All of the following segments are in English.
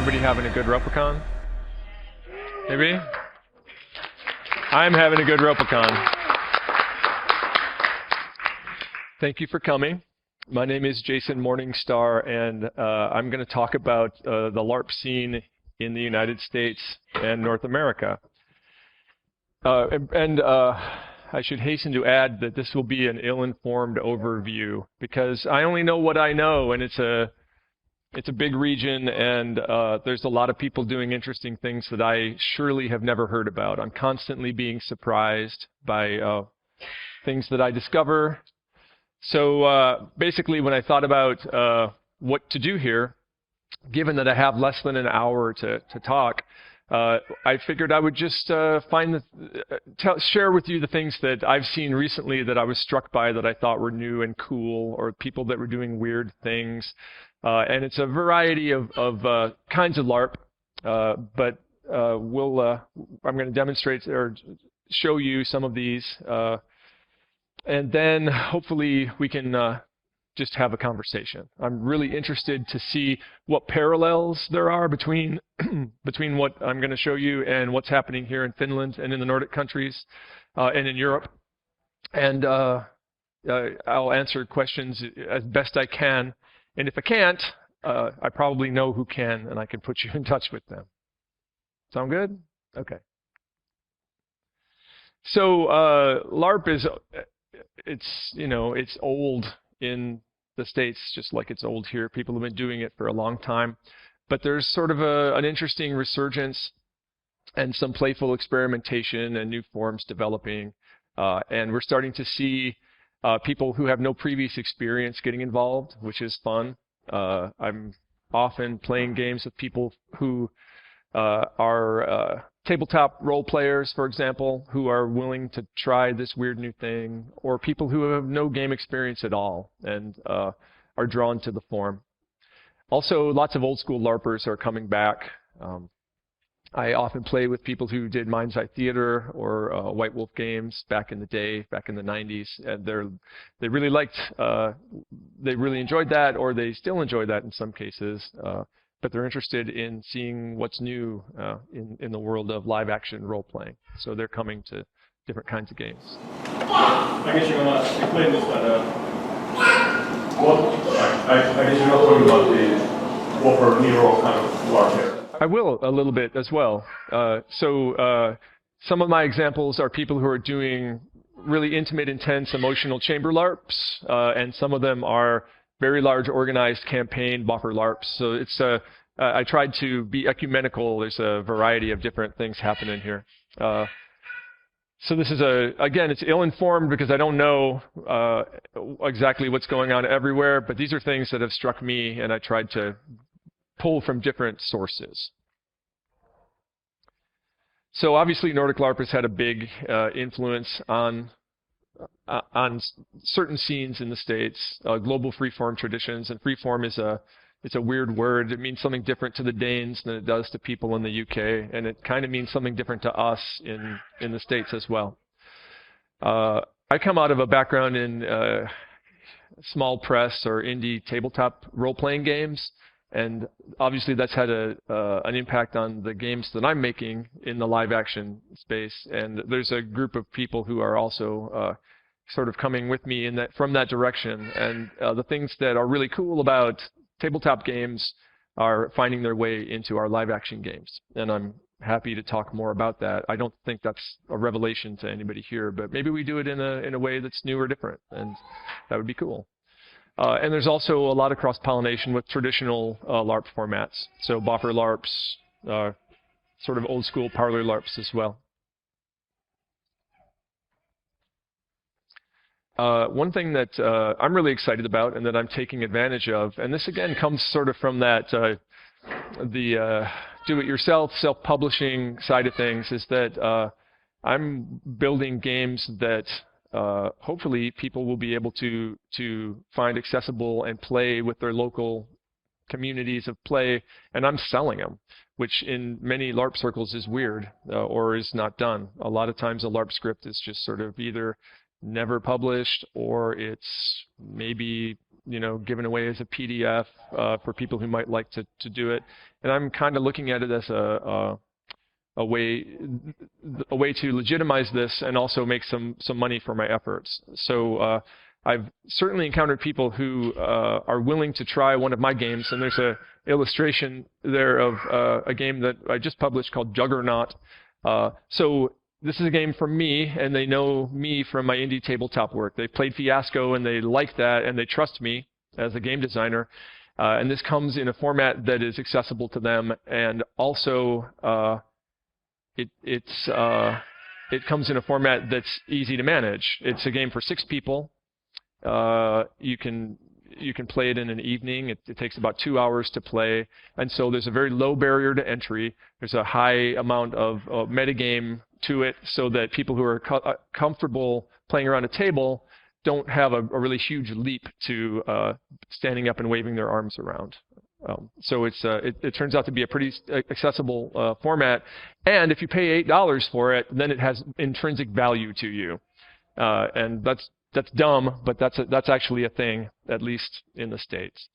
everybody having a good Ropecon? Maybe? I'm having a good Ropecon. Thank you for coming. My name is Jason Morningstar, and I'm going to talk about the LARP scene in the United States and North America. I should hasten to add that this will be an ill-informed overview because I only know what I know, and it's a big region, and there's a lot of people doing interesting things that I surely have never heard about. I'm constantly being surprised by things that I discover. So basically, when I thought about what to do here, given that I have less than an hour to talk, I figured I would just share with you the things that I've seen recently that I was struck by that I thought were new and cool, or people that were doing weird things. And it's a variety of kinds of LARP, but I'm going to demonstrate or show you some of these, and then hopefully we can just have a conversation. I'm really interested to see what parallels there are between what I'm going to show you and what's happening here in Finland and in the Nordic countries and in Europe. And I'll answer questions as best I can. And if I can't, I probably know who can, and I can put you in touch with them. Sound good? Okay. So LARP is, it's old in the States, just like it's old here. People have been doing it for a long time. But there's sort of an interesting resurgence and some playful experimentation and new forms developing. And we're starting to see people who have no previous experience getting involved, which is fun. I'm often playing games with people who are tabletop role players, for example, who are willing to try this weird new thing, or people who have no game experience at all and are drawn to the form. Also, lots of old school LARPers are coming back. I often play with people who did Mind's Eye Theater or White Wolf games back in the day, back in the 90s, and they really enjoyed that, or they still enjoy that in some cases. But they're interested in seeing what's new in the world of live action role playing. So they're coming to different kinds of games. I guess you're going to explain this, but I guess you're not talking about the Whopper Nero kind of LARP here. I will a little bit as well. Some of my examples are people who are doing really intimate, intense, emotional chamber LARPs, and some of them are very large organized campaign buffer LARPs. So it's I tried to be ecumenical. There's a variety of different things happening here. So this is again, it's ill-informed because I don't know exactly what's going on everywhere, but these are things that have struck me, and I tried to pull from different sources. So obviously Nordic LARP has had a big influence on certain scenes in the States, global freeform traditions, and freeform it's a weird word. It means something different to the Danes than it does to people in the UK, and it kind of means something different to us in the States as well. I come out of a background in small press or indie tabletop role-playing games, and obviously that's had an impact on the games that I'm making in the live action space. And there's a group of people who are also sort of coming with me from that direction. And the things that are really cool about tabletop games are finding their way into our live action games. And I'm happy to talk more about that. I don't think that's a revelation to anybody here, but maybe we do it in a way that's new or different, and that would be cool. And there's also a lot of cross-pollination with traditional LARP formats. So boffer LARPs, sort of old-school parlor LARPs as well. One thing that I'm really excited about and that I'm taking advantage of, and this again comes sort of from that the do-it-yourself, self-publishing side of things, is that I'm building games that hopefully people will be able to find accessible and play with their local communities of play, and I'm selling them, which in many LARP circles is weird or is not done. A lot of times a LARP script is just sort of either never published, or it's maybe given away as a PDF for people who might like to do it. And I'm kind of looking at it as a way to legitimize this and also make some money for my efforts. So I've certainly encountered people who are willing to try one of my games, and there's a illustration there of a game that I just published called Juggernaut. So this is a game from me, and they know me from my indie tabletop work. They played Fiasco, and they like that, and they trust me as a game designer. And this comes in a format that is accessible to them, and also it comes in a format that's easy to manage. It's a game for 6 people. You can play it in an evening. It takes about 2 hours to play, and so there's a very low barrier to entry. There's a high amount of metagame to it, so that people who are comfortable playing around a table don't have a really huge leap to standing up and waving their arms around. So it turns out to be a pretty accessible format, and if you pay $8 for it, then it has intrinsic value to you, and that's dumb, but that's actually a thing, at least in the States.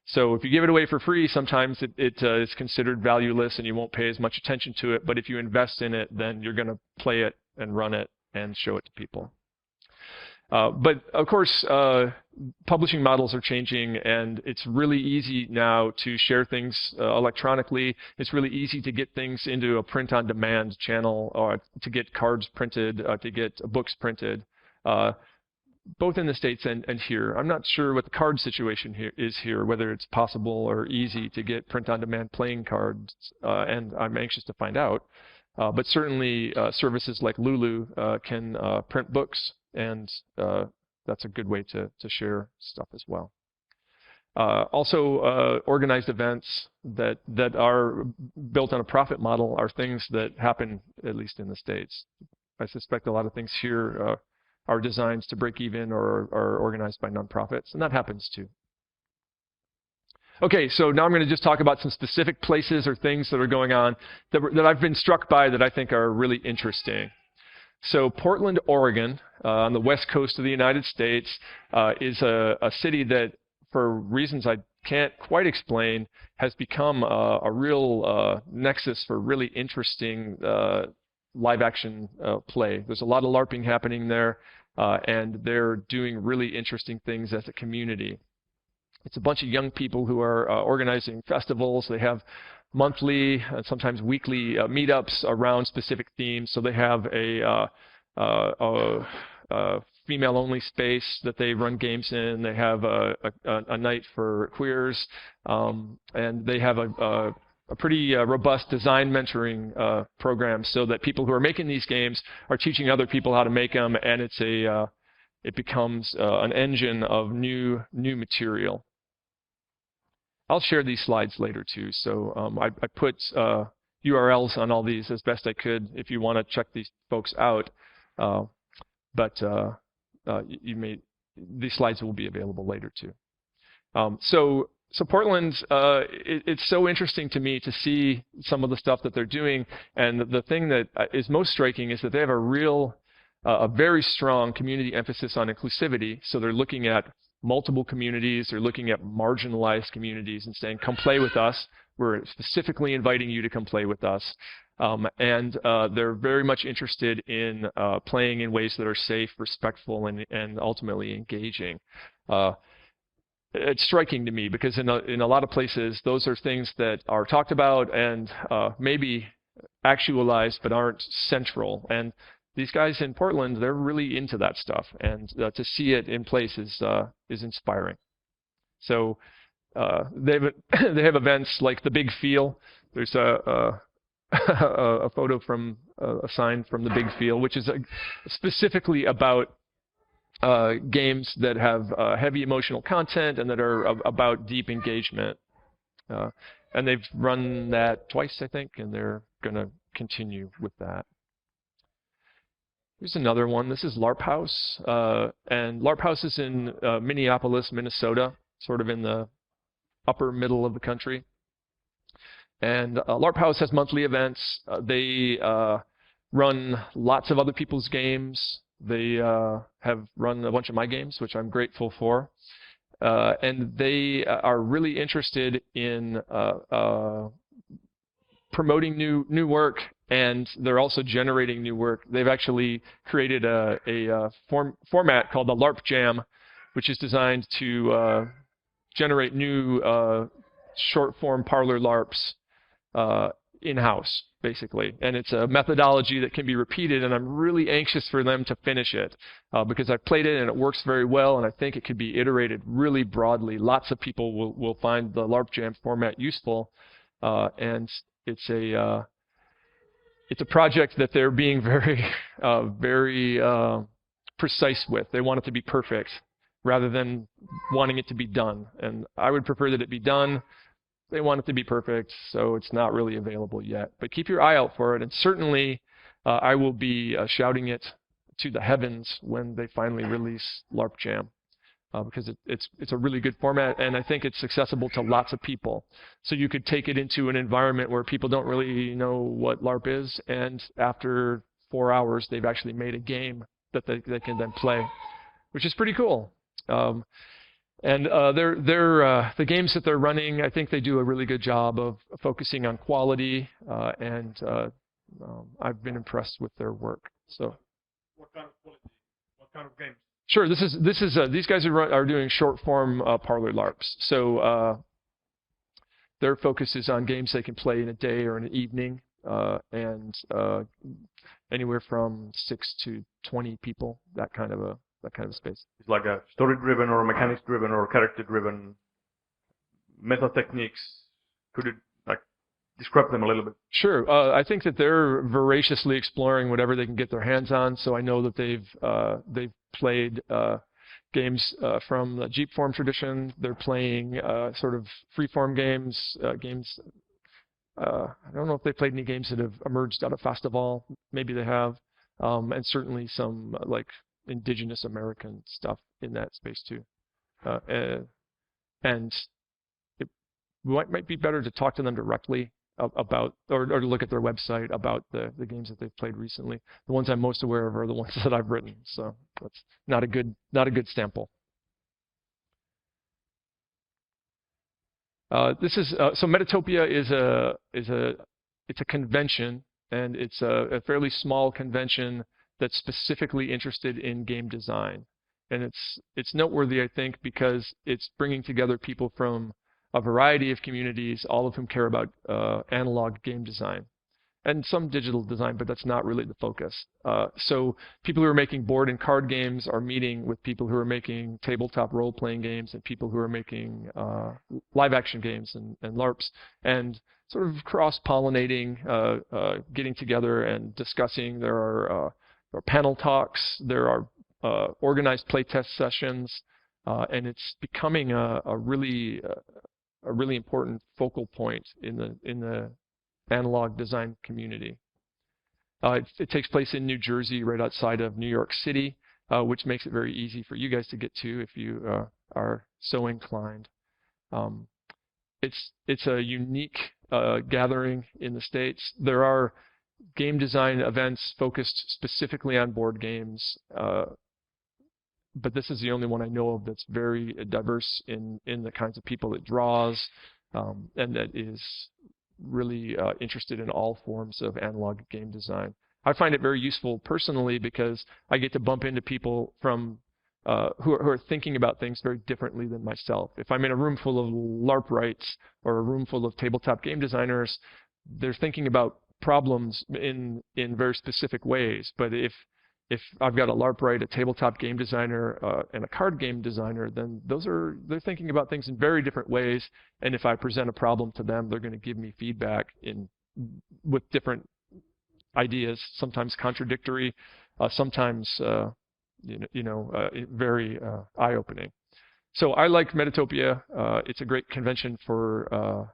So if you give it away for free, sometimes it is considered valueless and you won't pay as much attention to it. But if you invest in it, then you're going to play it and run it and show it to people. But of course, publishing models are changing, and it's really easy now to share things electronically. It's really easy to get things into a print-on-demand channel, or to get cards printed, to get books printed. Both in the States and here. I'm not sure what the card situation is here, whether it's possible or easy to get print-on-demand playing cards, and I'm anxious to find out. But certainly services like Lulu can print books, and that's a good way to share stuff as well. Also, organized events that are built on a profit model are things that happen, at least in the States. I suspect a lot of things here are designs to break even or are organized by nonprofits, and that happens too. Okay, so now I'm going to just talk about some specific places or things that are going on that I've been struck by that I think are really interesting. So Portland, Oregon, on the west coast of the United States, is a city that, for reasons I can't quite explain, has become a real nexus for really interesting live-action play. There's a lot of LARPing happening there, and they're doing really interesting things as a community. It's a bunch of young people who are organizing festivals. They have monthly and sometimes weekly meetups around specific themes. So they have a female-only space that they run games in. They have a night for queers, and they have a pretty robust design mentoring program, so that people who are making these games are teaching other people how to make them, and it becomes an engine of new material. I'll share these slides later too, so I put URLs on all these as best I could if you want to check these folks out, but these slides will be available later too. So Portland, it's so interesting to me to see some of the stuff that they're doing, and the thing that is most striking is that they have a very strong community emphasis on inclusivity. So they're looking at multiple communities, they're looking at marginalized communities and saying, come play with us. We're specifically inviting you to come play with us. And they're very much interested in playing in ways that are safe, respectful, and ultimately engaging. It's striking to me because in a lot of places, those are things that are talked about and maybe actualized but aren't central. And these guys in Portland, they're really into that stuff, and to see it in place is inspiring. So they have events like the Big Feel. There's a photo from a sign from the Big Feel, which is specifically about games that have heavy emotional content and that are about deep engagement. And they've run that twice, I think, and they're going to continue with that. Here's another one. This is LARP House. And LARP House is in Minneapolis, Minnesota, sort of in the upper middle of the country. And LARP House has monthly events. They run lots of other people's games. They have run a bunch of my games, which I'm grateful for. and they are really interested in promoting new work, and they're also generating new work. They've actually created a format called the LARP Jam, which is designed to generate new short-form parlor LARPs in-house, basically. And it's a methodology that can be repeated, and I'm really anxious for them to finish it because I've played it and it works very well, and I think it could be iterated really broadly. Lots of people will find the LARP Jam format useful, and it's a project that they're being very precise with. They want it to be perfect rather than wanting it to be done. And I would prefer that it be done. They want it to be perfect, so it's not really available yet. But keep your eye out for it, and certainly I will be shouting it to the heavens when they finally release LARP Jam, because it's a really good format, and I think it's accessible to lots of people. So you could take it into an environment where people don't really know what LARP is, and after 4 hours, they've actually made a game that they can then play, which is pretty cool. And the games that they're running, I think they do a really good job of focusing on quality, and I've been impressed with their work. So, what kind of quality? What kind of games? Sure. These guys are doing short form parlor LARPs. So their focus is on games they can play in a day or in an evening, and anywhere from 6 to 20 people. That kind of space. It's like a story-driven or mechanics-driven or character-driven meta techniques. Could you describe them a little bit? Sure. I think that they're voraciously exploring whatever they can get their hands on. So I know that they've played games from the Jeep form tradition. They're playing sort of freeform games. I don't know if they played any games that have emerged out of Festival. Maybe they have, and certainly some indigenous American stuff in that space too. And it might be better to talk to them directly about, or to look at their website about the games that they've played recently. The ones I'm most aware of are the ones that I've written, so that's not a good sample. So MetaTopia it's a convention, and it's a fairly small convention that's specifically interested in game design. And it's noteworthy, I think, because it's bringing together people from a variety of communities, all of whom care about analog game design and some digital design, but that's not really the focus. So people who are making board and card games are meeting with people who are making tabletop role-playing games and people who are making live-action games and LARPs, and sort of cross-pollinating, getting together and discussing. There are panel talks, there are organized playtest sessions, and it's becoming a really important focal point in the analog design community. It takes place in New Jersey, right outside of New York City, which makes it very easy for you guys to get to if you are so inclined. It's a unique gathering in the States. There are game design events focused specifically on board games, but this is the only one I know of that's very diverse in the kinds of people it draws, and that is really interested in all forms of analog game design. I find it very useful personally because I get to bump into people from who are thinking about things very differently than myself. If I'm in a room full of LARP writes or a room full of tabletop game designers, they're thinking about problems in very specific ways. But if I've got a LARP write, a tabletop game designer, and a card game designer, then they're thinking about things in very different ways. And if I present a problem to them, they're going to give me feedback with different ideas, sometimes contradictory, sometimes very eye-opening. So I like MetaTopia. It's a great convention for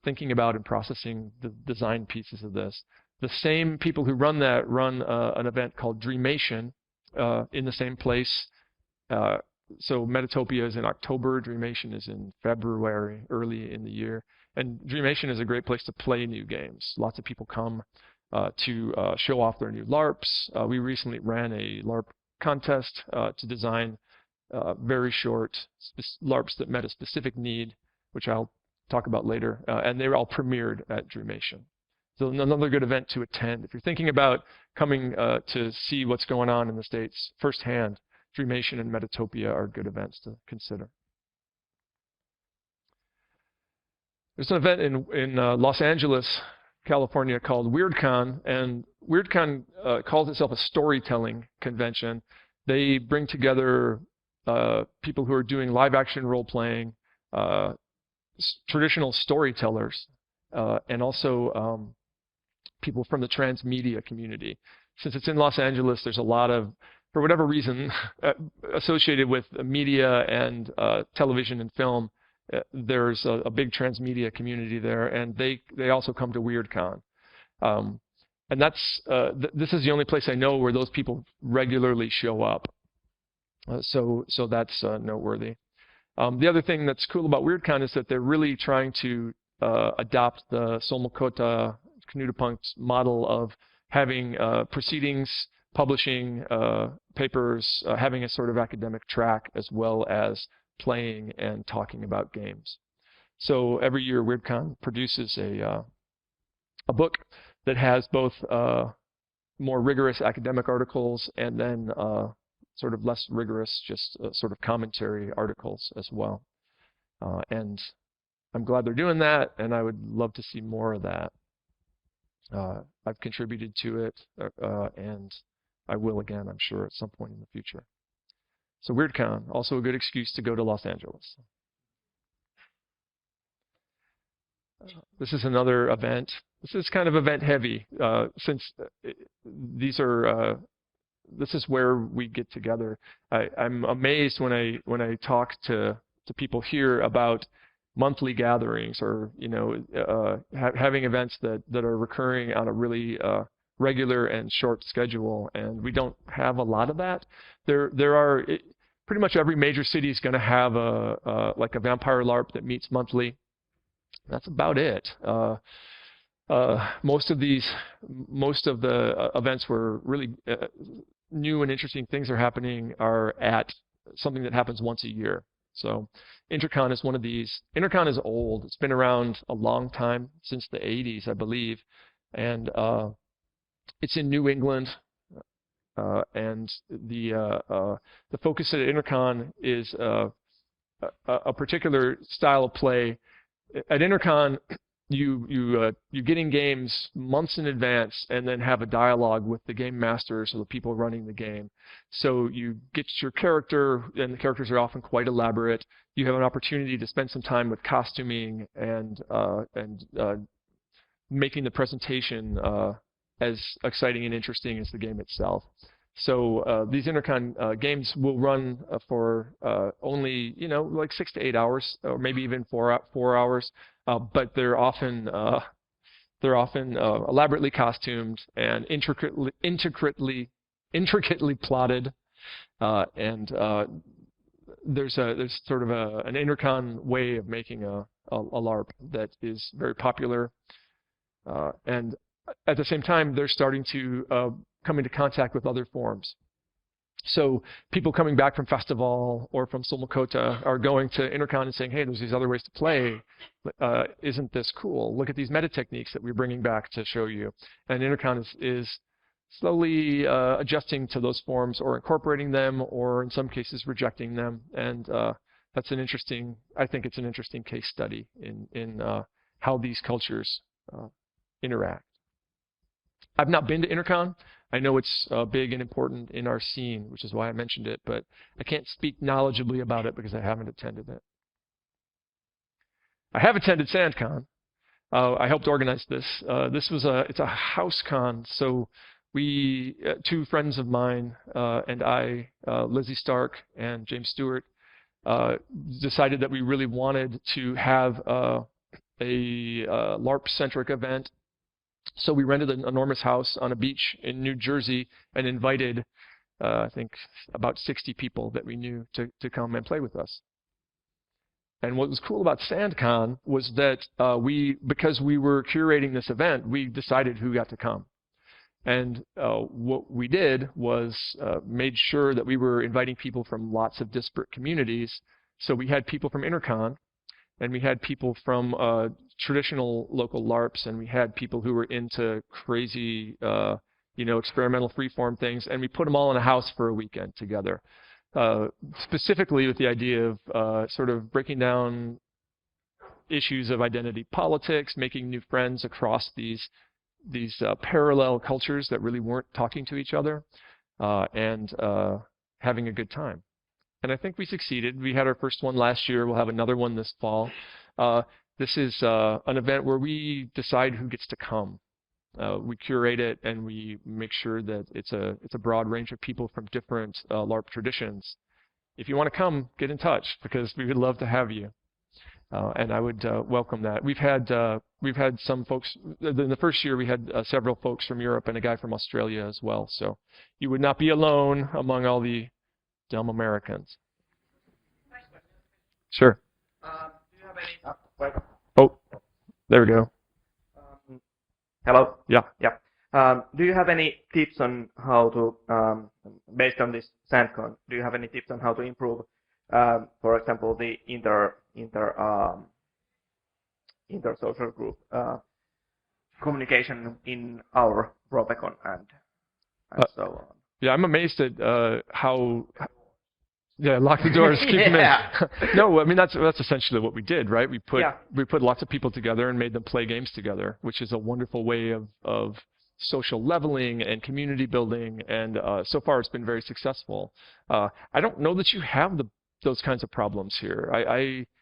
thinking about and processing the design pieces of this. The same people who run that run an event called Dreamation in the same place. So MetaTopia is in October, Dreamation is in February, early in the year. And Dreamation is a great place to play new games. Lots of people come to show off their new LARPs. We recently ran a LARP contest to design very short LARPs that met a specific need, which I'll talk about later, and they were all premiered at Dreamation. So another good event to attend. If you're thinking about coming to see what's going on in the States firsthand, Dreamation and MetaTopia are good events to consider. There's an event in Los Angeles, California called WeirdCon, and WeirdCon calls itself a storytelling convention. They bring together people who are doing live-action role-playing, traditional storytellers, and also people from the transmedia community. Since it's in Los Angeles, there's a lot of, for whatever reason, associated with media and television and film, there's a big transmedia community there, and they also come to WeirdCon. And that's this is the only place I know where those people regularly show up. So that's noteworthy. The other thing that's cool about WeirdCon is that they're really trying to adopt the Solmukota Knutepunkt's model of having proceedings, publishing papers, having a sort of academic track, as well as playing and talking about games. So every year WeirdCon produces a book that has both more rigorous academic articles and then sort of less rigorous, just sort of commentary articles as well. And I'm glad they're doing that, and I would love to see more of that. I've contributed to it, and I will again, I'm sure, at some point in the future. So WeirdCon, also a good excuse to go to Los Angeles. This is another event. This is kind of event heavy, since these are this is where we get together. I'm amazed when I talk to people here about monthly gatherings, or having events that are recurring on a really regular and short schedule, and we don't have a lot of that. There are pretty much every major city is going to have like a vampire LARP that meets monthly. That's about it. Most of the events where really new and interesting things are happening are at something that happens once a year. So Intercon is one of these. Intercon is old. It's been around a long time, since the 80s, I believe. And it's in New England. And the focus at Intercon is a particular style of play. At Intercon, you get in games months in advance and then have a dialogue with the game masters or the people running the game. So you get your character, and the characters are often quite elaborate. You have an opportunity to spend some time with costuming and making the presentation as exciting and interesting as the game itself. So these Intercon games will run for only, like 6 to 8 hours, or maybe even 4 hours. But they're often elaborately costumed and intricately plotted. And there's sort of an Intercon way of making a LARP that is very popular. And at the same time, they're starting to come into contact with other forms. So people coming back from Festival or from Solmukota are going to Intercon and saying, hey, there's these other ways to play. Isn't this cool? Look at these meta techniques that we're bringing back to show you. And Intercon is slowly adjusting to those forms, or incorporating them, or in some cases rejecting them. And that's an interesting, I think it's an interesting case study in how these cultures interact. I've not been to Intercon. I know it's big and important in our scene, which is why I mentioned it, but I can't speak knowledgeably about it because I haven't attended it. I have attended Sandcon. I helped organize this. It's a house con, so we, two friends of mine and I, Lizzie Stark and James Stewart, decided that we really wanted to have a LARP-centric event. So we rented an enormous house on a beach in New Jersey and invited, I think, about 60 people that we knew to come and play with us. And what was cool about Sandcon was that because we were curating this event, we decided who got to come. And what we did was made sure that we were inviting people from lots of disparate communities. So we had people from Intercon, and we had people from traditional local LARPs, and we had people who were into crazy, experimental freeform things, and we put them all in a house for a weekend together, specifically with the idea of sort of breaking down issues of identity politics, making new friends across these parallel cultures that really weren't talking to each other, and having a good time. And I think we succeeded. We had our first one last year. We'll have another one this fall. This is an event where we decide who gets to come. We curate it, and we make sure that it's a broad range of people from different LARP traditions. If you want to come, get in touch, because we would love to have you. And I would welcome that. We've had some folks in the first year. We had several folks from Europe and a guy from Australia as well. So you would not be alone among all the dumb Americans. Sure. Do you have any? Oh, there we go. Hello. Yeah. Yeah. Do you have any tips on how to, based on this Sandcon, do you have any tips on how to improve, for example, the inter-social group communication in our Ropecon and so on? Yeah, I'm amazed at how. Yeah, lock the doors, keep them in. No, I mean that's essentially what we did, right? We put lots of people together and made them play games together, which is a wonderful way of social leveling and community building, and so far it's been very successful. I don't know that you have those kinds of problems here.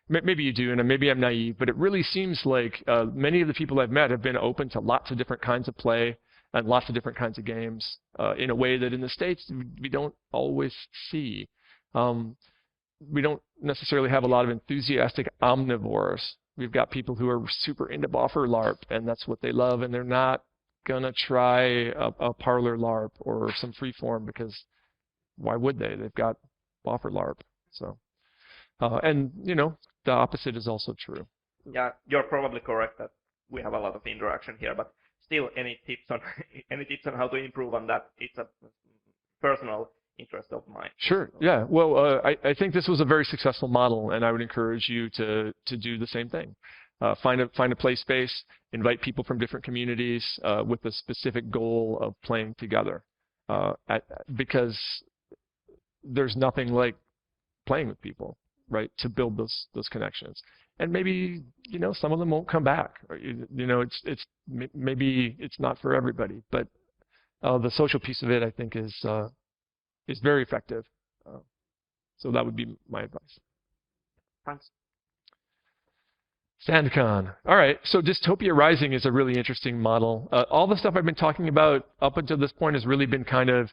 Maybe you do, and maybe I'm naive, but it really seems like many of the people I've met have been open to lots of different kinds of play and lots of different kinds of games in a way that in the States we don't always see. We don't necessarily have a lot of enthusiastic omnivores. We've got people who are super into boffer LARP, and that's what they love, and they're not gonna try a parlor LARP or some freeform, because why would they? They've got boffer LARP. So, and the opposite is also true. Yeah, you're probably correct that we have a lot of interaction here, but still, any tips on how to improve on that? It's a personal interest of mine. Sure. Yeah. Well, I think this was a very successful model, and I would encourage you to do the same thing. Find a play space, invite people from different communities with the specific goal of playing together, because there's nothing like playing with people, right, to build those connections. And maybe some of them won't come back. It's maybe it's not for everybody, but the social piece of it, I think, is very effective. So that would be my advice. Thanks. Sandcon. All right, so Dystopia Rising is a really interesting model. All the stuff I've been talking about up until this point has really been kind of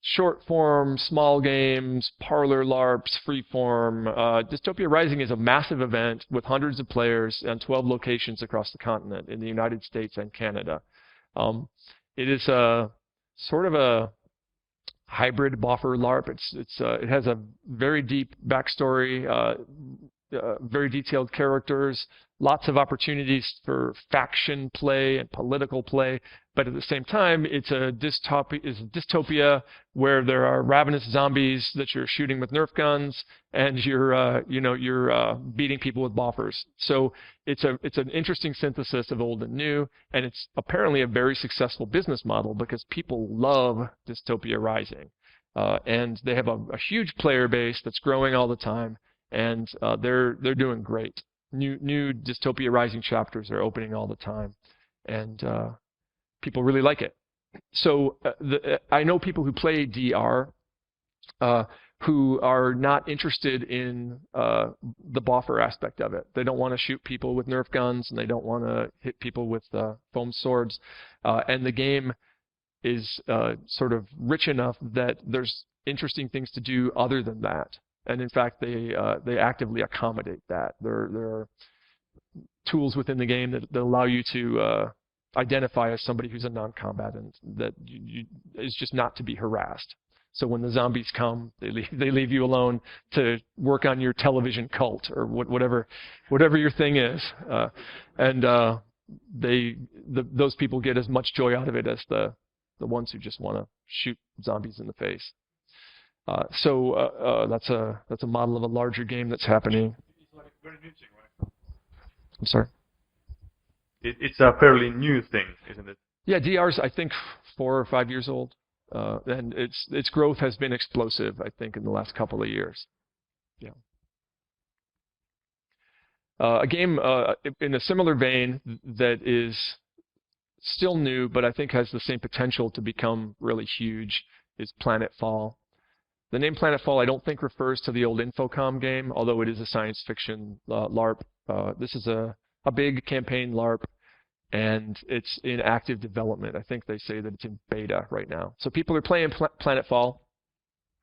short form, small games, parlor LARPs, freeform. Dystopia Rising is a massive event with hundreds of players and 12 locations across the continent in the United States and Canada. It is a sort of a hybrid boffer LARP. It has a very deep backstory, very dystopia characters, lots of opportunities for faction play and political play, but at the same time, it's a dystopia where there are ravenous zombies that you're shooting with Nerf guns, and you're beating people with boffers. So it's an interesting synthesis of old and new, and it's apparently a very successful business model because people love Dystopia Rising, and they have a huge player base that's growing all the time, and they're doing great. New Dystopia Rising chapters are opening all the time, and people really like it. So I know people who play DR who are not interested in the boffer aspect of it. They don't want to shoot people with Nerf guns, and they don't want to hit people with foam swords. And the game is sort of rich enough that there's interesting things to do other than that. And in fact, they actively accommodate that. There are tools within the game that allow you to identify as somebody who's a non-combatant, that is just not to be harassed. So when the zombies come, they leave you alone to work on your television cult or whatever your thing is, and those people get as much joy out of it as the the ones who just want to shoot zombies in the face. So that's a model of a larger game that's happening. It's like very new thing, right? I'm sorry? It's a fairly new thing, isn't it? Yeah, DR's, I think, 4 or 5 years old. And its growth has been explosive, I think, in the last couple of years. Yeah. A game in a similar vein that is still new, but I think has the same potential to become really huge, is Planetfall. The name Planetfall I don't think refers to the old Infocom game, although it is a science fiction LARP. This is a big campaign LARP, and it's in active development. I think they say that it's in beta right now. So people are playing Planetfall,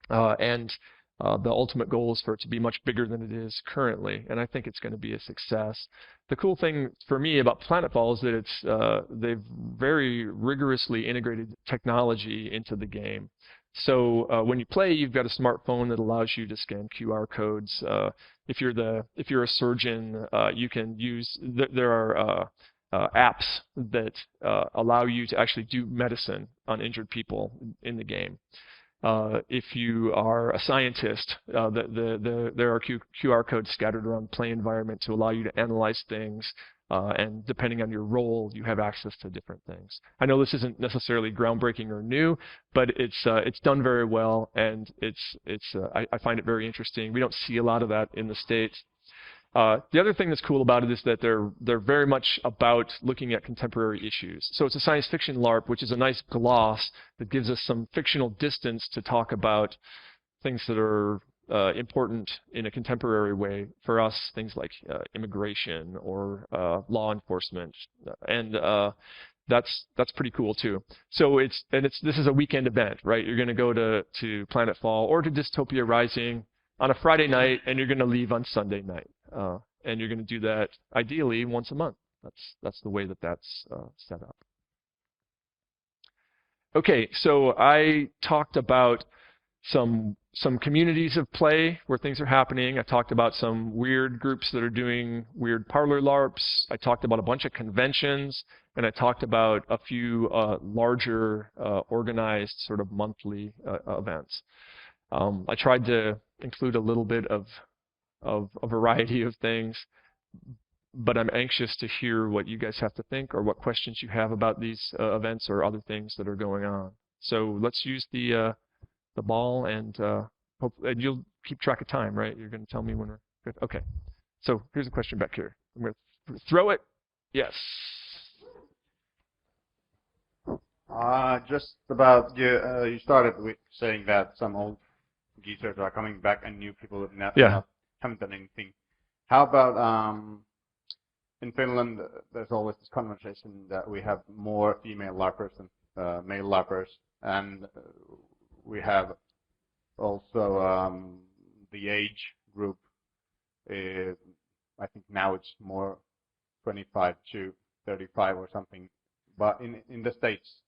and the ultimate goal is for it to be much bigger than it is currently, and I think it's going to be a success. The cool thing for me about Planetfall is that they've very rigorously integrated technology into the game. So when you play, you've got a smartphone that allows you to scan QR codes. If you're a surgeon, you can use. There are apps that allow you to actually do medicine on injured people in the game. If you are a scientist, there are QR codes scattered around the play environment to allow you to analyze things, and depending on your role, you have access to different things. I know this isn't necessarily groundbreaking or new, but it's done very well, and I find it very interesting. We don't see a lot of that in the States. The other thing that's cool about it is that they're very much about looking at contemporary issues. So it's a science fiction LARP, which is a nice gloss that gives us some fictional distance to talk about things that are important in a contemporary way. For us, things like immigration or law enforcement, and that's pretty cool too. So this is a weekend event, right? You're going to go to Planetfall or to Dystopia Rising on a Friday night, and you're going to leave on Sunday night. And you're going to do that ideally once a month. That's the way that's set up. Okay, so I talked about some communities of play where things are happening. I talked about some weird groups that are doing weird parlor LARPs. I talked about a bunch of conventions, and I talked about a few larger organized sort of monthly events. I tried to include a little bit of a variety of things, but I'm anxious to hear what you guys have to think or what questions you have about these events or other things that are going on. So let's use the ball, and and you'll keep track of time, right? You're going to tell me when we're good. Okay. So here's a question back here. I'm going to throw it. Yes. Just about you started with saying that some old geezers are coming back and new people haven't done anything. How about in Finland? There's always this conversation that we have more female LARPers than male LARPers, and we have also the age group. I think now it's more 25 to 35 or something. But in the States,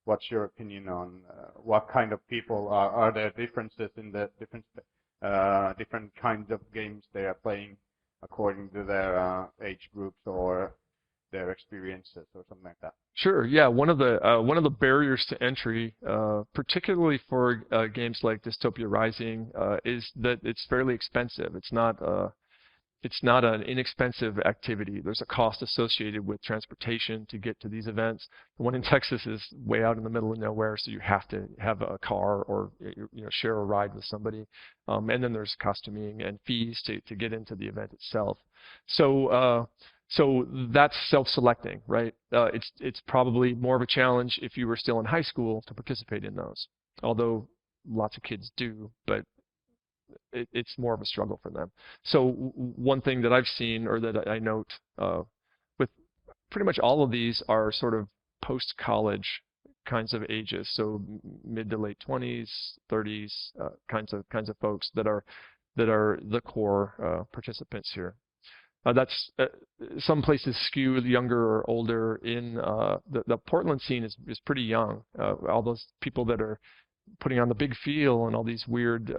what's your opinion on what kind of people are there differences in the different kinds of games they are playing according to their age groups or their experiences or something like that? Sure. Yeah. One of the barriers to entry, particularly for games like Dystopia Rising, is that it's fairly expensive. It's not an inexpensive activity. There's a cost associated with transportation to get to these events. The one in Texas is way out in the middle of nowhere, so you have to have a car or share a ride with somebody. And then there's costuming and fees to get into the event itself. So that's self-selecting, right? It's probably more of a challenge if you were still in high school to participate in those, although lots of kids do, but it's more of a struggle for them. So one thing that I've seen, or that I note with pretty much all of these, are sort of post-college kinds of ages, so mid to late 20s, 30s kinds of folks that are the core participants here. That's some places skew younger or older. In the Portland scene is pretty young. All those people that are putting on the big feel and all these weird,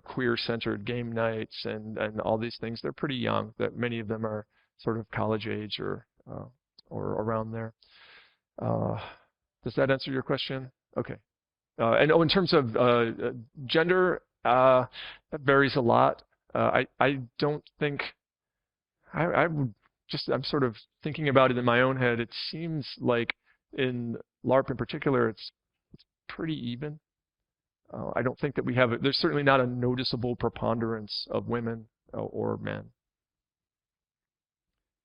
queer-centered game nights and all these things, they're pretty young. That many of them are sort of college age or around there. Does that answer your question? Okay. And in terms of gender, that varies a lot. I don't think I would just. I'm sort of thinking about it in my own head. It seems like in LARP in particular, it's pretty even. I don't think that we have. There's certainly not a noticeable preponderance of women or men.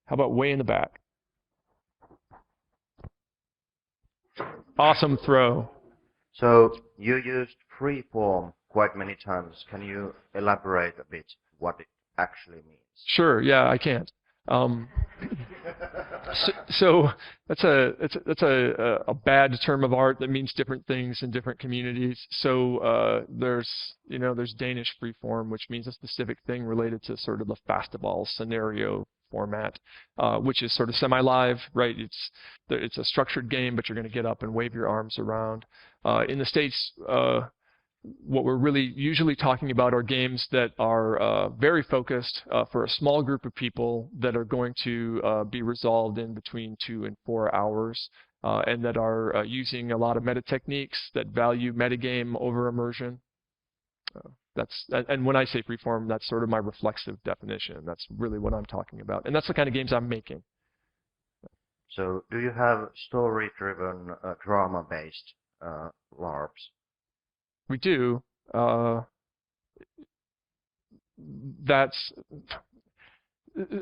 How about way in the back? Awesome throw. So you used Freeform quite many times. Can you elaborate a bit what it actually means? Sure. Yeah, I can't. So that's a bad term of art that means different things in different communities. So there's Danish Freeform, which means a specific thing related to sort of the festival scenario format, which is sort of semi-live, right? It's a structured game, but you're going to get up and wave your arms around. In the States, what we're really usually talking about are games that are very focused for a small group of people that are going to be resolved in between 2 and 4 hours, and that are using a lot of meta techniques that value metagame over immersion. And when I say freeform, that's sort of my reflexive definition. That's really what I'm talking about, and that's the kind of games I'm making. So, do you have story-driven, drama-based LARPs? We do. Are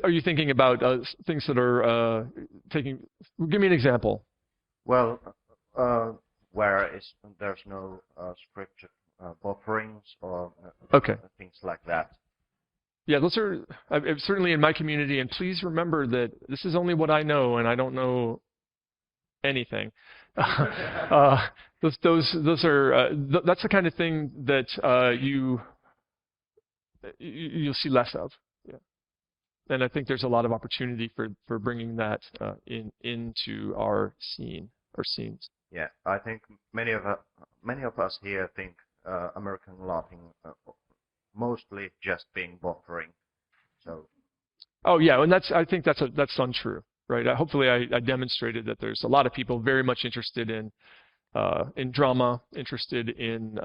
you thinking about things that are taking? Give me an example. Well, where there's no scripted bufferings or things like that. Yeah, those are certainly in my community. And please remember that this is only what I know, and I don't know anything. Those are that's the kind of thing that you'll see less of. Yeah. And I think there's a lot of opportunity for bringing that into our scene or scenes. Yeah, I think many of us here think American LARPing mostly just being buffering. So. Oh yeah, and I think that's untrue, right? Hopefully I demonstrated that there's a lot of people very much interested in drama, interested in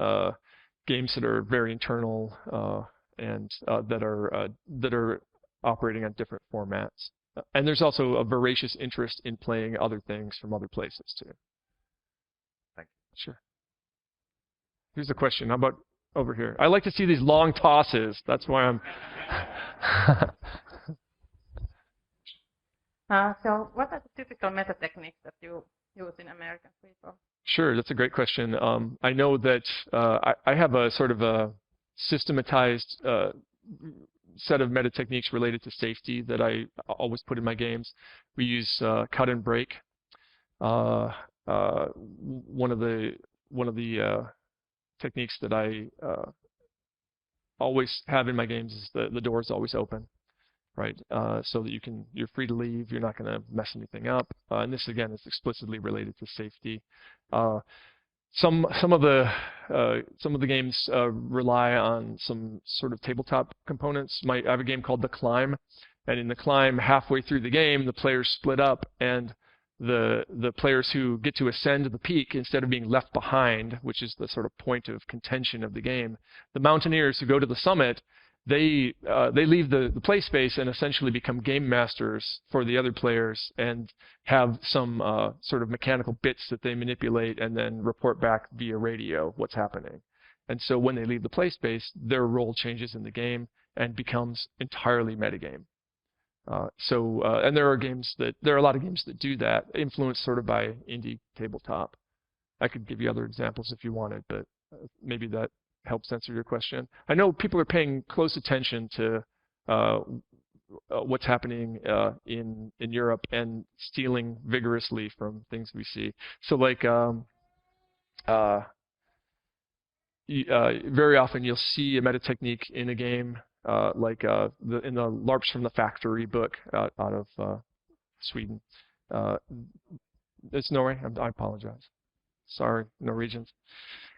games that are very internal and that are operating on different formats. And there's also a voracious interest in playing other things from other places too. Thank you. Sure. Here's a question. How about over here? I like to see these long tosses. That's why I'm. So what are the typical meta techniques that you use in American Freeform? Sure, that's a great question. I know that I have a sort of a systematized set of meta techniques related to safety that I always put in my games. We use cut and break. One of the techniques that I always have in my games is the door is always open, right? So that you're free to leave. You're not going to mess anything up. And this again is explicitly related to safety. Some of the games rely on some sort of tabletop components. I have a game called The Climb, and in The Climb, halfway through the game, the players split up, and the players who get to ascend the peak, instead of being left behind, which is the sort of point of contention of the game, the mountaineers who go to the summit, they leave the play space and essentially become game masters for the other players and have some sort of mechanical bits that they manipulate and then report back via radio what's happening. And so when they leave the play space, their role changes in the game and becomes entirely metagame. And there are a lot of games that do that, influenced sort of by indie tabletop. I could give you other examples if you wanted, but maybe that helps answer your question. I know people are paying close attention to what's happening in Europe and stealing vigorously from things we see. So like very often you'll see a meta technique in a game. Like in the LARPs from the Factory book out of Sweden. It's Norway. I apologize. Sorry, Norwegians.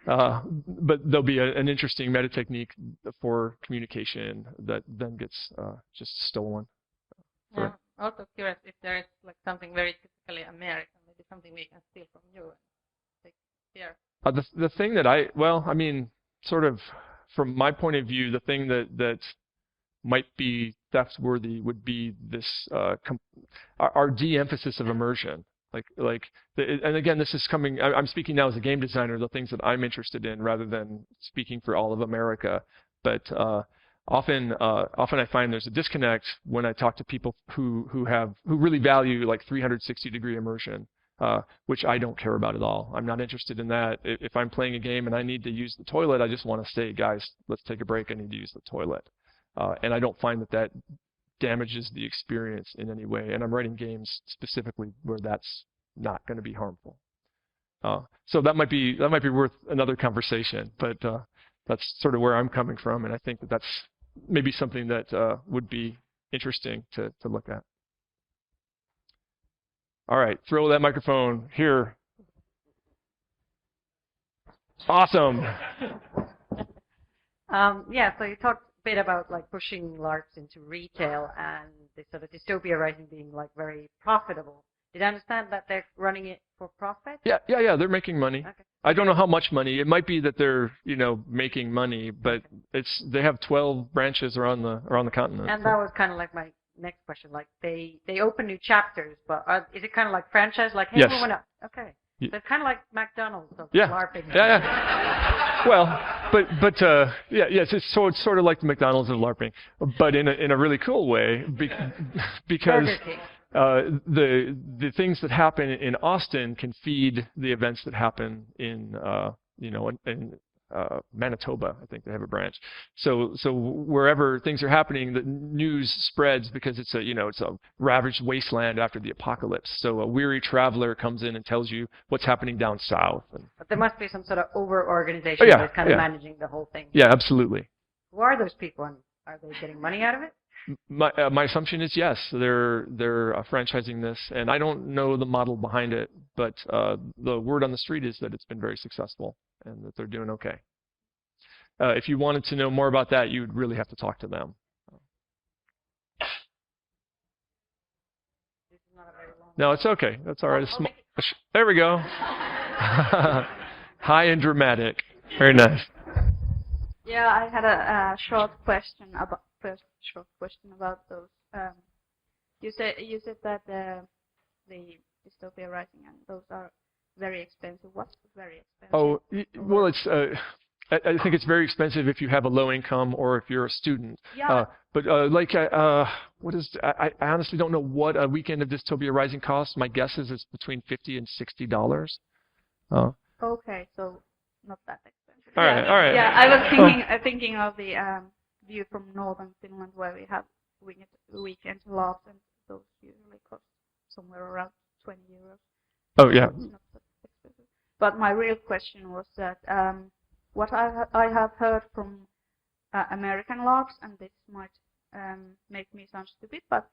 But there'll be an interesting meta technique for communication that then gets just stolen. Yeah. Also curious if there is like something very typically American, maybe something we can steal from you and take here. The thing that I mean, sort of from my point of view, the thing that might be theft worthy would be this our de-emphasis of immersion. And again, this is coming. I'm speaking now as a game designer, the things that I'm interested in, rather than speaking for all of America. But often I find there's a disconnect when I talk to people who really value like 360-degree immersion, which I don't care about at all. I'm not interested in that. If I'm playing a game and I need to use the toilet, I just want to say, guys, let's take a break. I need to use the toilet. And I don't find that damages the experience in any way. And I'm writing games specifically where that's not going to be harmful. So that might be worth another conversation. But that's sort of where I'm coming from, and I think that's maybe something that would be interesting to look at. All right, throw that microphone here. Awesome. Yeah, so you talked a bit about like pushing LARPs into retail and the sort of Dystopia Rising being like very profitable. Did I understand that they're running it for profit? Yeah, they're making money. Okay. I don't know how much money. It might be that they're, making money, but they have 12 branches around the continent. And that was kind of like my next question. Like they open new chapters, but is it kind of like franchise? Like, hey, yes. we want to. Okay. So it's kind of like McDonald's of yeah. LARPing. Yeah. Well, it's sort of like the McDonald's of LARPing, but in a really cool way, because the things that happen in Austin can feed the events that happen in Manitoba. I think they have a branch. So wherever things are happening, the news spreads because it's a ravaged wasteland after the apocalypse. So a weary traveler comes in and tells you what's happening down south. But there must be some sort of over-organization that's kind of managing the whole thing. Yeah, absolutely. Who are those people, and are they getting money out of it? My assumption is yes. They're franchising this, and I don't know the model behind it, but the word on the street is that it's been very successful and that they're doing okay. If you wanted to know more about that, you'd really have to talk to them. This is not a very long No, it's okay. That's all right. There we go. High and dramatic. Very nice. Yeah, I had a short question about those. You said that the Dystopia Rising and those are very expensive. What's very expensive? Oh, well, it's. I think it's very expensive if you have a low income or if you're a student. Yeah. But what is? I honestly don't know what a weekend of Dystopia Rising costs. My guess is it's between $50 and $60. Okay, so not that expensive. All right. Yeah, I was thinking of the view from northern Finland where we have weekend LARPs, and those usually cost somewhere around 20 euros. Oh yeah. Not that expensive. But my real question was that what I have heard from American LARPs, and this might make me sound stupid, but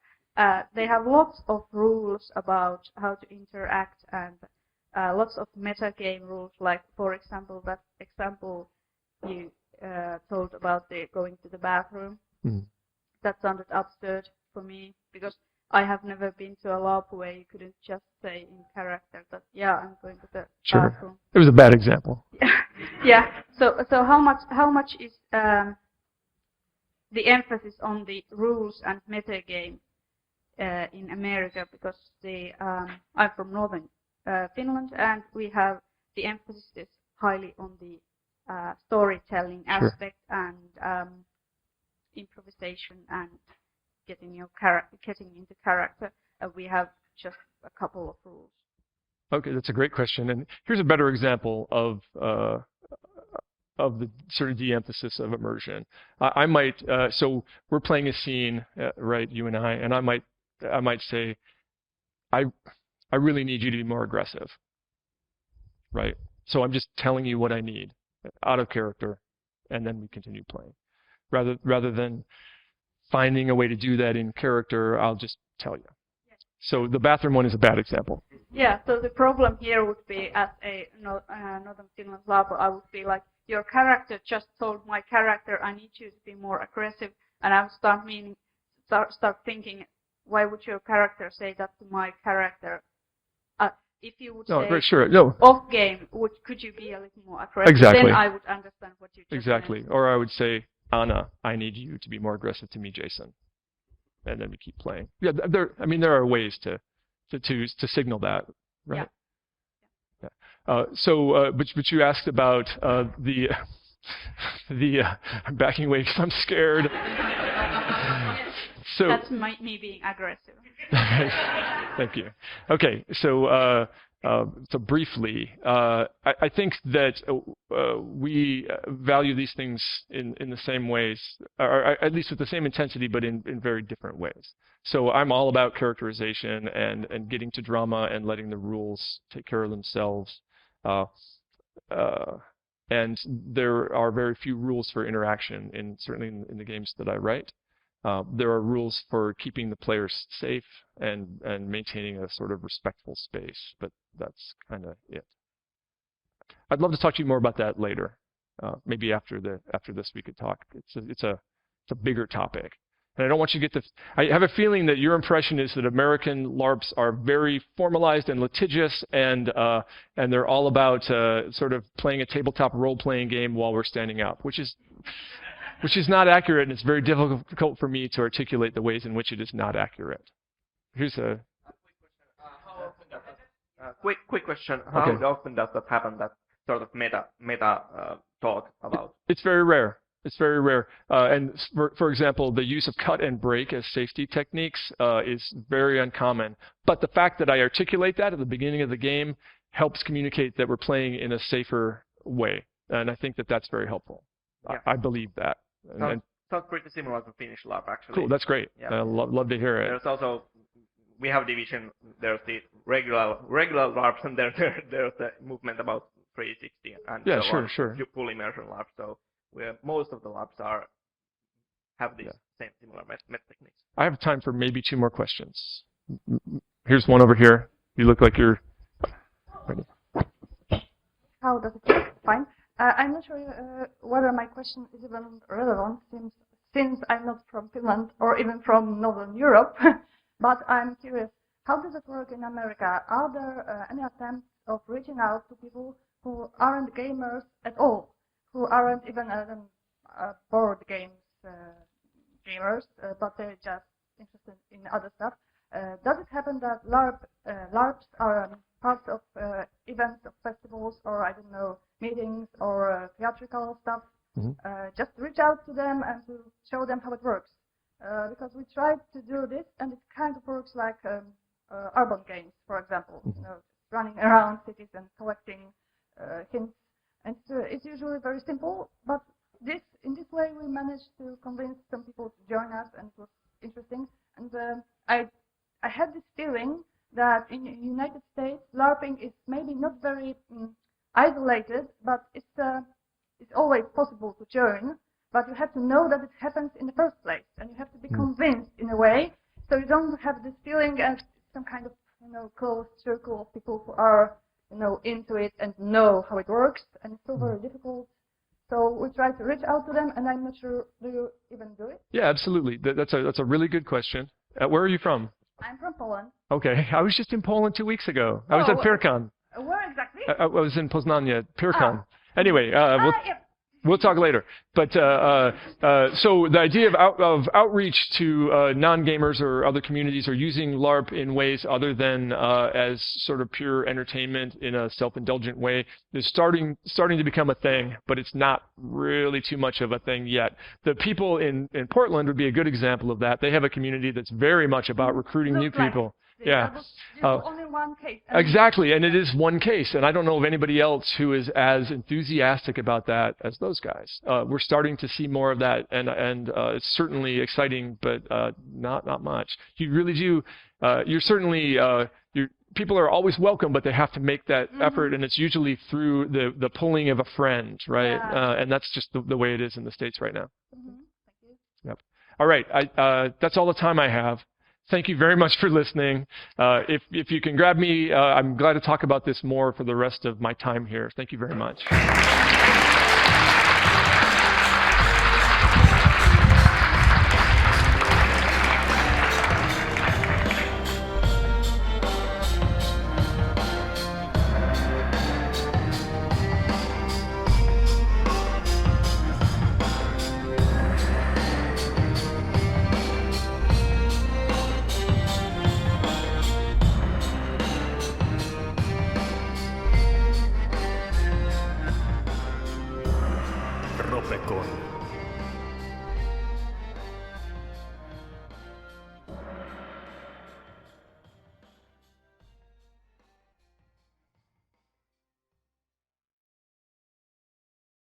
they have lots of rules about how to interact and lots of metagame rules, like for example that example you told about the going to the bathroom. Mm. That sounded absurd for me because I have never been to a LARP where you couldn't just say in character that I'm going to the bathroom. It was a bad example. Yeah. So how much is the emphasis on the rules and metagame in America? Because I'm from northern Finland, and we have the emphasis is highly on the storytelling aspect and improvisation and getting into character. We have just a couple of rules. Okay, that's a great question, and here's a better example of the sort of de-emphasis of immersion. I might so we're playing a scene, right? You and I might say, I really need you to be more aggressive, right? So I'm just telling you what I need out of character, and then we continue playing. Rather than finding a way to do that in character, I'll just tell you. Yes. So the bathroom one is a bad example. Yeah, so the problem here would be, as a Northern Finland LARPer, I would be like, your character just told my character, I need you to be more aggressive, and I would start thinking, why would your character say that to my character? if you would No, say very sure. No. off game, could you be a little more aggressive? Exactly. Then I would understand what you just Exactly. meant. Or I would say, Anna, I need you to be more aggressive to me, Jason. And then we keep playing. Yeah, there are ways to signal that, right? Yeah. But you asked about the I'm backing away because I'm scared. So That's me being aggressive. Thank you. Okay, so briefly, I think that we value these things in the same ways, or at least with the same intensity, but in very different ways. So I'm all about characterization and getting to drama and letting the rules take care of themselves. And there are very few rules for interaction, certainly in the games that I write. There are rules for keeping the players safe and maintaining a sort of respectful space, but that's kind of it. I'd love to talk to you more about that later. Maybe after this we could talk. It's a bigger topic, and I don't want you to get I have a feeling that your impression is that American LARPs are very formalized and litigious, and they're all about sort of playing a tabletop role-playing game while we're standing up, which is not accurate, and it's very difficult for me to articulate the ways in which it is not accurate. Here's a quick question. How often does that happen? That sort of meta talk about? It's very rare. It's very rare. And for example, the use of cut and break as safety techniques is very uncommon. But the fact that I articulate that at the beginning of the game helps communicate that we're playing in a safer way, and I think that that's very helpful. Yeah. I believe that. Sounds pretty similar to Finnish LARP, actually. Cool, that's great. Yeah. Love to hear it. There's also, we have division, there's the regular LARPs, and there's the movement about 360 and yeah, so sure. Full immersion LARP. So most of the LARPs have these same similar met techniques. I have time for maybe 2 more questions. Here's one over here. You look like you're ready. How does it work? Fine. I'm not sure whether my question is even relevant since I'm not from Finland or even from Northern Europe, but I'm curious, how does it work in America? Are there any attempts of reaching out to people who aren't gamers at all, who aren't even board games gamers, but they're just interested in other stuff? Does it happen that LARPs are part of events of festivals or, I don't know, meetings or theatrical stuff? Just reach out to them and to show them how it works. Because we tried to do this, and it kind of works like urban games, for example. You know, running around cities and collecting hints. And it's usually very simple, but in this way we managed to convince some people to join us, and it was interesting. And I had this feeling that in the United States, LARPing is maybe not very isolated, but it's always possible to join. But you have to know that it happens in the first place, and you have to be convinced in a way, so you don't have this feeling as some kind of closed circle of people who are into it and know how it works, and it's so very difficult. So we try to reach out to them, and I'm not sure, do you even do it? Yeah, absolutely. That's a really good question. Where are you from? I'm from Poland. Okay, I was just in Poland 2 weeks ago. I was at PyRCon. Where exactly? I was in Poznania, PyRCon. Anyway, Yep. we'll talk later. But so the idea of outreach to non-gamers or other communities, or using LARP in ways other than as sort of pure entertainment in a self-indulgent way is starting to become a thing, but it's not really too much of a thing yet. The people in Portland would be a good example of that. They have a community that's very much about recruiting new people. Yeah. Only one case. Exactly, and it is one case, and I don't know of anybody else who is as enthusiastic about that as those guys. We're starting to see more of that, and it's certainly exciting, but not much. You really do. You're certainly people are always welcome, but they have to make that effort, and it's usually through the pulling of a friend, right? Yeah. And that's just the way it is in the States right now. Thank you. Yep. All right, that's all the time I have. Thank you very much for listening. If you can grab me, I'm glad to talk about this more for the rest of my time here. Thank you very much. on.